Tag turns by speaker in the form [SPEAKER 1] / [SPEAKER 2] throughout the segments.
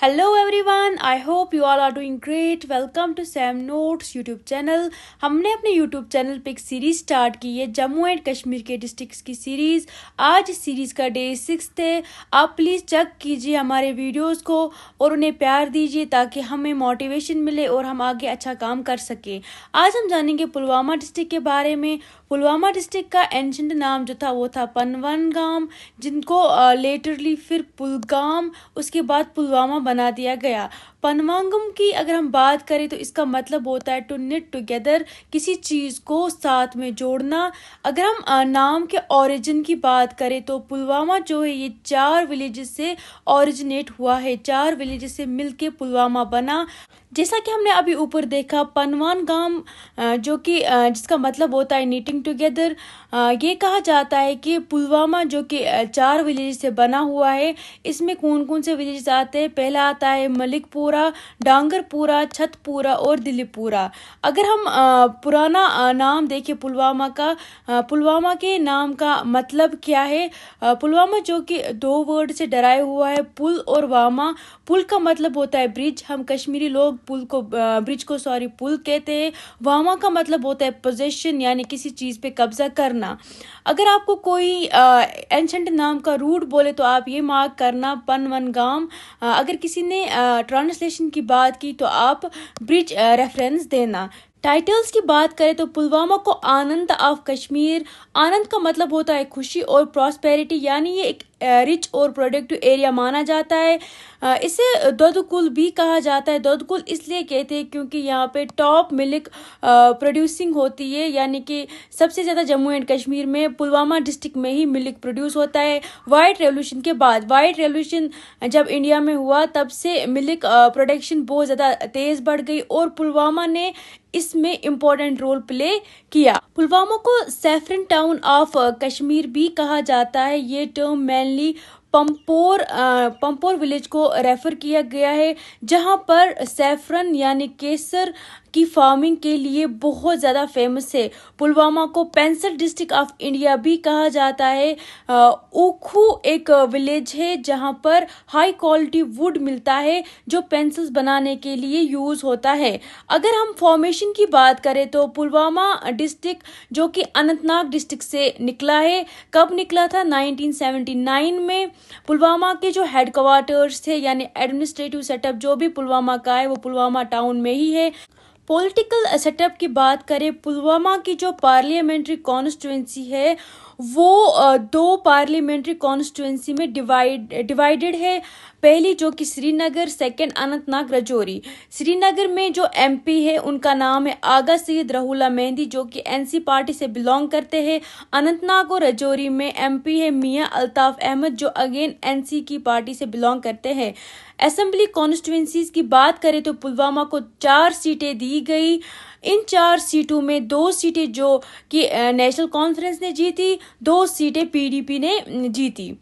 [SPEAKER 1] Hello everyone, I hope you all are doing great. Welcome to Sam Notes YouTube channel. हमने अपने YouTube channel पे एक series start की है Jammu and Kashmir के डिस्ट्रिक्ट्स की सीरीज। आज इस सीरीज का डे 6 है। आप प्लीज़ चेक कीजिए हमारे वीडियोस को और उन्हें प्यार दीजिए ताकि हमें मोटिवेशन मिले और हम आगे अच्छा काम कर सकें। आज हम जानेंगे पुलवामा डिस्ट्रिक्ट के बारे में। पुलवामा डिस्ट्रिक्ट का एंशंट नाम जो था वो था पनवनगाम, जिनको लेटरली फिर पुलगाम उसके बाद पुलवामा बना दिया गया। पनवांगम की अगर हम बात करें तो इसका मतलब होता है टू निट टुगेदर, किसी चीज़ को साथ में जोड़ना। अगर हम नाम के ओरिजिन की बात करें तो पुलवामा जो है ये 4 विलेजेस से ओरिजिनेट हुआ है, 4 विलेजेस से मिलके पुलवामा बना। जैसा कि हमने अभी ऊपर देखा पनवानगाम जो कि जिसका मतलब होता है नीटिंग टुगेदर, ये कहा जाता है कि पुलवामा जो कि 4 विलेज से बना हुआ है। इसमें कौन कौन से विलेज आते हैं? पहला आता है मलिकपुरा, डांगरपुरा, छतपुरा और दिलीपुरा। अगर हम पुराना नाम देखें पुलवामा का, पुलवामा के नाम का मतलब क्या है? पुलवामा जो कि 2 वर्ड से डराया हुआ है, पुल और वामा। पुल का मतलब होता है ब्रिज, हम कश्मीरी लोग पुल को ब्रिज को पुल कहते हैं। वामा का मतलब होता है पोजेशन, यानी किसी चीज़ पे कब्जा करना। अगर आपको कोई एंशंट नाम का रूट बोले तो आप ये मार्क करना पनवनगाम। अगर किसी ने ट्रांसलेशन की बात की तो आप ब्रिज रेफरेंस देना। टाइटल्स की बात करें तो पुलवामा को आनंद ऑफ कश्मीर, आनंद का मतलब होता है खुशी और प्रॉस्पेरिटी, यानी ये एक रिच और प्रोडक्टिव एरिया माना जाता है। इसे दुधकुल भी कहा जाता है। दुधकुल इसलिए कहते हैं क्योंकि यहाँ पे टॉप मिल्क प्रोड्यूसिंग होती है, यानी कि सबसे ज़्यादा जम्मू एंड कश्मीर में पुलवामा डिस्ट्रिक्ट में ही मिल्क प्रोड्यूस होता है। वाइट रेवोल्यूशन के बाद, वाइट रेवोल्यूशन जब इंडिया में हुआ तब से मिल्क प्रोडक्शन बहुत ज़्यादा तेज़ बढ़ गई और पुलवामा ने इसमें इम्पोर्टेंट रोल प्ले किया। पुलवामा को सैफरन टाउन ऑफ कश्मीर भी कहा जाता है। ये टर्म मेनली पंपोर विलेज को रेफर किया गया है, जहां पर सैफरन यानी केसर की फार्मिंग के लिए बहुत ज़्यादा फेमस है। पुलवामा को पेंसिल डिस्ट्रिक्ट ऑफ इंडिया भी कहा जाता है। उखू एक विलेज है जहां पर हाई क्वालिटी वुड मिलता है जो पेंसिल्स बनाने के लिए यूज़ होता है। अगर हम फॉर्मेशन की बात करें तो पुलवामा डिस्ट्रिक्ट जो कि अनंतनाग डिस्ट्रिक्ट से निकला है। कब निकला था? 1979 में। पुलवामा के जो हेडक्वार्टर्स थे यानी एडमिनिस्ट्रेटिव सेटअप जो भी पुलवामा का है वो पुलवामा टाउन में ही है। पॉलिटिकल सेटअप की बात करें, पुलवामा की जो पार्लियामेंट्री कॉन्स्टिट्यूंसी है वो 2 पार्लियामेंट्री कॉन्स्टिट्यूंसी में डिवाइडेड है। पहली जो कि श्रीनगर, सेकंड अनंतनाग राजौरी। श्रीनगर में जो एमपी है उनका नाम है आगा सैयद रहुल्ला मेहंदी जो कि एनसी पार्टी से बिलोंग करते हैं। अनंतनाग और राजौरी में एमपी है मियां अल्ताफ अहमद जो अगेन एनसी की पार्टी से बिलोंग करते हैं। असेंबली कॉन्स्टिट्यूंसीज की बात करें तो पुलवामा को 4 सीटें दी गई। इन 4 सीटों में 2 सीटें जो कि नेशनल कॉन्फ्रेंस ने जीती, 2 सीटें पीडीपी ने जीती।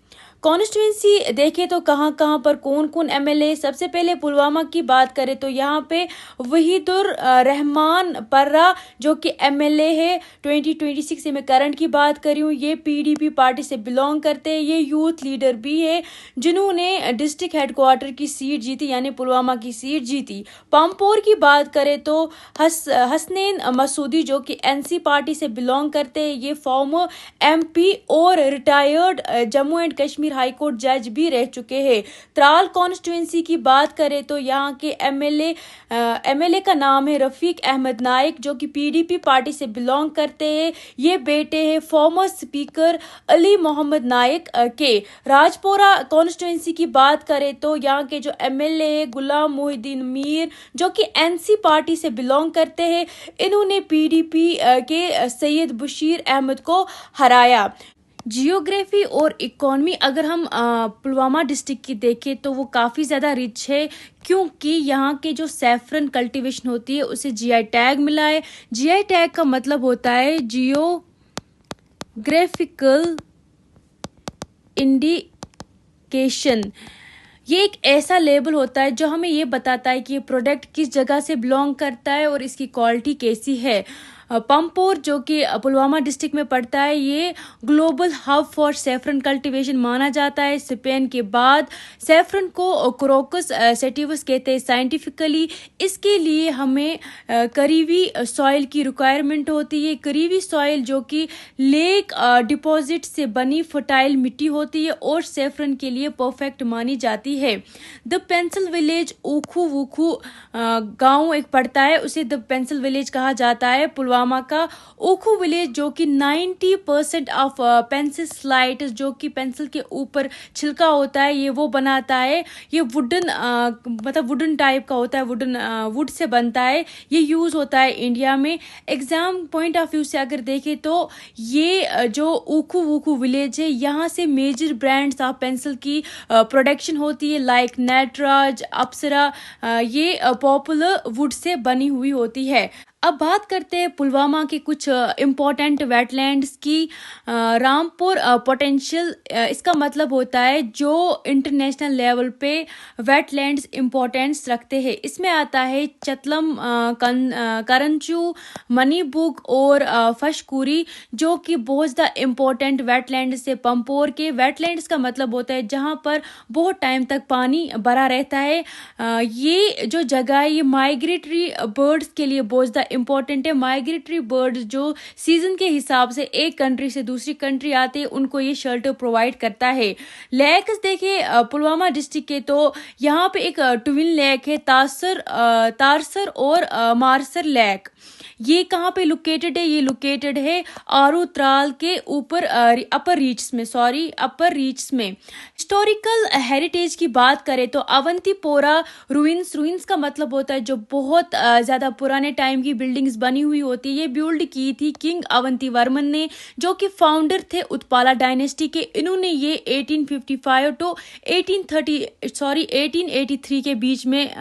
[SPEAKER 1] कॉन्स्टिट्यूंसी देखें तो कहाँ कहाँ पर कौन कौन एमएलए। सबसे पहले पुलवामा की बात करें तो यहाँ पे वहीदुर रहमान पर्रा जो कि एमएलए है 2026 से। मैं करंट की बात करी हूँ, ये पीडीपी पार्टी से बिलोंग करते हैं। ये यूथ लीडर भी है जिन्होंने डिस्ट्रिक्ट हेडक्वार्टर की सीट जीती यानी पुलवामा की सीट जीती। पामपोर की बात करें तो हसनैन मसूदी जो कि एनसी पार्टी से बिलोंग करते हैं। ये फॉर्मर एमपी और retired Jammu and Kashmir high court जज भी रह चुके हैं। त्राल कॉन्स्टिट्यूंसी की बात करें तो यहाँ के एमएलए का नाम है रफीक अहमद नाइक जो कि पीडीपी पार्टी से बिलोंग करते हैं। ये बेटे हैं फॉर्मर स्पीकर अली मोहम्मद नाइक के। राजपोरा कॉन्स्टिट्यूंसी की बात करें तो यहाँ के जो एमएलए है गुलाम मोहिद्दीन मीर जो कि एनसी पार्टी से बिलोंग करते हैं। इन्होंने पीडीपी के सैयद बशीर अहमद को हराया। जियोग्राफी और इकोनॉमी अगर हम पुलवामा डिस्ट्रिक्ट की देखें तो वो काफ़ी ज़्यादा रिच है क्योंकि यहाँ के जो सैफरन कल्टीवेशन होती है उसे जीआई टैग मिला है। जीआई टैग का मतलब होता है जियोग्राफिकल इंडिकेशन। ये एक ऐसा लेबल होता है जो हमें ये बताता है कि ये प्रोडक्ट किस जगह से बिलोंग करता है और इसकी क्वालिटी कैसी है। पंपोर जो कि पुलवामा डिस्ट्रिक्ट में पड़ता है, ये global hub for saffron cultivation माना जाता है। स्पेन के बाद सेफ्रन को क्रोकस सेटिवस कहते हैं साइंटिफिकली। इसके लिए हमें करीबी सॉइल की रिक्वायरमेंट होती है। करीबी सॉइल जो कि लेक डिपॉजिट से बनी फर्टाइल मिट्टी होती है और सेफ्रन के लिए परफेक्ट मानी जाती है। द पेंसिल विलेज ऊखू वूखू गांव एक पड़ता है, उसे द पेंसिल विलेज कहा जाता है पुलवामा का। ऊखू विलेज जो कि 90% ऑफ पेंसिल स्लाइड जो कि पेंसिल के ऊपर छिलका होता है ये वो बनाता है। ये वुडन मतलब वुडन टाइप का होता है, वुडन वुड से बनता है। ये यूज होता है इंडिया में। एग्जाम पॉइंट ऑफ व्यू से अगर देखें तो ये जो ऊखू वूखू विलेज है यहाँ से मेजर ब्रांड्स ऑफ पेंसिल की प्रोडक्शन होती है, लाइक नटराज, अप्सरा। ये पॉपुलर वुड से बनी हुई होती है। अब बात करते हैं पुलवामा के कुछ इम्पोर्टेंट वेटलैंड्स की। रामपुर पोटेंशियल, इसका मतलब होता है जो इंटरनेशनल लेवल पे वेटलैंड्स इम्पोर्टेंस रखते हैं। इसमें आता है चतलम, करंचू, मणिबुग और फशकुरी जो कि बहुत ज़्यादा इम्पोर्टेंट वेटलैंड्स से। पंपोर के वेटलैंड्स का मतलब होता है जहाँ पर बहुत टाइम तक पानी भरा रहता है। ये जो जगह है ये माइग्रेटरी बर्ड्स के लिए बहुत ज़्यादा इम्पोर्टेंट है। माइग्रेटरी बर्ड्स जो सीजन के हिसाब से एक कंट्री से दूसरी कंट्री आते हैं उनको ये शेल्टर प्रोवाइड करता है। लेक्स देखिए पुलवामा डिस्ट्रिक्ट के, तो यहाँ पे एक ट्विन लेक है, तारसर और मारसर लेक। ये कहाँ पे लोकेटेड है? ये लोकेटेड है आरू त्राल के ऊपर अपर रीच में। हिस्टोरिकल हेरिटेज की बात करें तो अवंतीपोरा रूइंस का मतलब होता है जो बहुत ज़्यादा पुराने टाइम की बिल्डिंग्स बनी हुई होती है। ये बिल्ड की थी किंग अवंती वर्मन ने जो कि फाउंडर थे उत्पाला डायनेस्टी के। इन्होंने ये 1855 टू 1883 के बीच में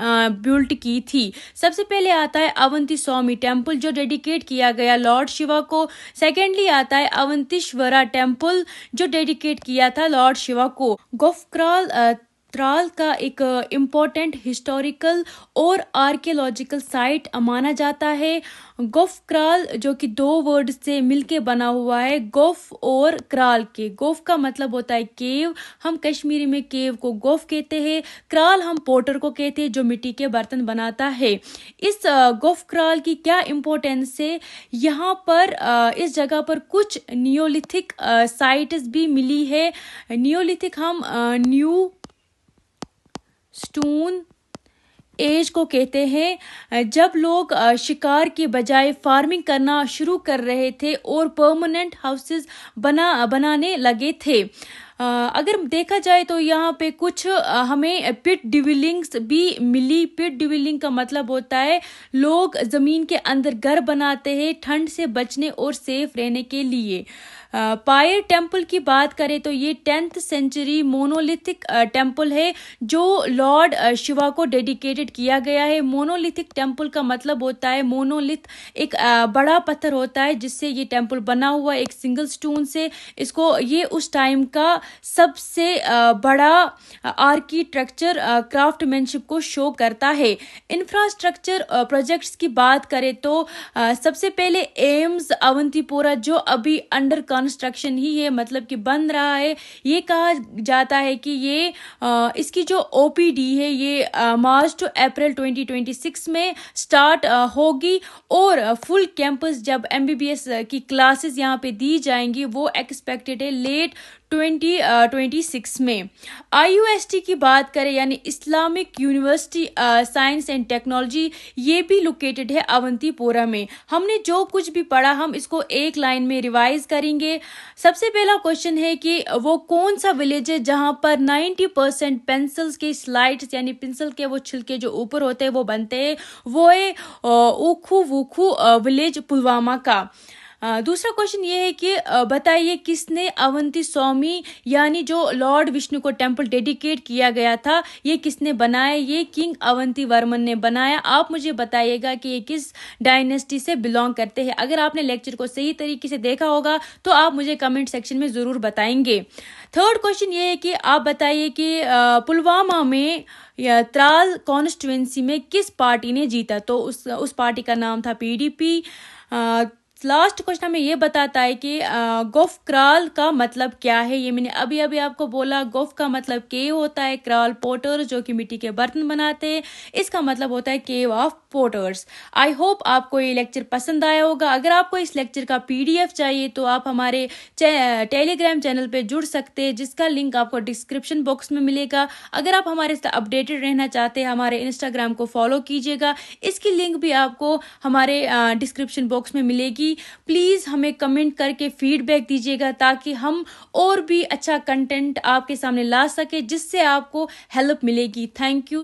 [SPEAKER 1] बिल्ड की थी। सबसे पहले आता है अवंती स्वामी टेम्पल जो डेडिकेट किया गया लॉर्ड शिवा को। सेकेंडली आता है अवंतीश्वरा टेम्पल जो डेडिकेट किया था लॉर्ड शिवा को। गोफक्राल त्राल का एक इम्पोर्टेंट हिस्टोरिकल और आर्कियोलॉजिकल साइट माना जाता है। गोफक्राल जो कि दो वर्ड से मिलके बना हुआ है, गोफ और क्राल के। गोफ का मतलब होता है केव, हम कश्मीरी में केव को गोफ कहते हैं। क्राल हम पोटर को कहते हैं जो मिट्टी के बर्तन बनाता है। इस गोफक्राल की क्या इम्पोर्टेंस है? यहाँ पर इस जगह पर कुछ नियोलिथिक साइट्स भी मिली है। नियोलिथिक हम न्यू स्टोन एज को कहते हैं, जब लोग शिकार के बजाय फार्मिंग करना शुरू कर रहे थे और परमानेंट हाउसेस बनाने लगे थे। अगर देखा जाए तो यहाँ पे कुछ हमें पिट डिविलिंग्स भी मिली। पिट डिविलिंग का मतलब होता है लोग जमीन के अंदर घर बनाते हैं ठंड से बचने और सेफ रहने के लिए। पायर टेम्पल की बात करें तो ये 10th सेंचुरी मोनोलिथिक टेम्पल है जो लॉर्ड शिवा को डेडिकेटेड किया गया है। मोनोलिथिक टेम्पल का मतलब होता है, मोनोलिथ एक बड़ा पत्थर होता है जिससे ये टेम्पल बना हुआ एक सिंगल स्टोन से। इसको ये उस टाइम का सबसे बड़ा आर्किटेक्चर क्राफ्टमैनशिप को शो करता है। इंफ्रास्ट्रक्चर प्रोजेक्ट्स की बात करें तो सबसे पहले एम्स अवंतीपोरा जो अभी अंडर कंस्ट्रक्शन ही है, मतलब कि बन रहा है। ये कहा जाता है कि ये इसकी जो ओपीडी है ये मार्च टू अप्रैल 2026 में स्टार्ट होगी और फुल कैंपस जब एमबीबीएस की क्लासेस यहाँ पे दी जाएंगी वो एक्सपेक्टेड है लेट 2026 में। IUST की बात करें यानी Islamic university science and technology, ये भी लोकेटेड है अवंतीपोरा में। हमने जो कुछ भी पढ़ा हम इसको एक लाइन में रिवाइज करेंगे। सबसे पहला क्वेश्चन है कि वो कौन सा विलेज है जहां पर 90% पेंसिल्स के स्लाइड्स यानी पेंसिल के वो छिलके जो ऊपर होते हैं वो बनते हैं, वो है ऊखू वूखू विलेज पुलवामा का। दूसरा क्वेश्चन ये है कि बताइए किसने अवंती स्वामी यानी जो लॉर्ड विष्णु को टेम्पल डेडिकेट किया गया था ये किसने बनाया? ये किंग अवंती वर्मन ने बनाया। आप मुझे बताइएगा कि ये किस डायनेस्टी से बिलोंग करते हैं। अगर आपने लेक्चर को सही तरीके से देखा होगा तो आप मुझे कमेंट सेक्शन में जरूर बताएंगे। थर्ड क्वेश्चन ये है कि आप बताइए कि पुलवामा में या त्राल कॉन्स्टिट्यूएंसी में किस पार्टी ने जीता? तो उस पार्टी का नाम था PDP। लास्ट क्वेश्चन हमें ये बताता है कि गोफ क्राल का मतलब क्या है। ये मैंने अभी अभी आपको बोला। गोफ का मतलब केव होता है, क्राल पोटर जो कि मिट्टी के बर्तन बनाते हैं, इसका मतलब होता है केव ऑफ पोटर्स। आई होप आपको ये लेक्चर पसंद आया होगा। अगर आपको इस लेक्चर का PDF चाहिए तो आप हमारे टेलीग्राम चैनल पे जुड़ सकते हैं, जिसका लिंक आपको डिस्क्रिप्शन बॉक्स में मिलेगा। अगर आप हमारे साथ अपडेटेड रहना चाहते हैं, हमारे इंस्टाग्राम को फॉलो कीजिएगा, इसकी लिंक भी आपको हमारे डिस्क्रिप्शन बॉक्स में मिलेगी। प्लीज़ हमें कमेंट करके फीडबैक दीजिएगा ताकि हम और भी अच्छा कंटेंट आपके सामने ला सके, जिससे आपको हेल्प मिलेगी। Thank you.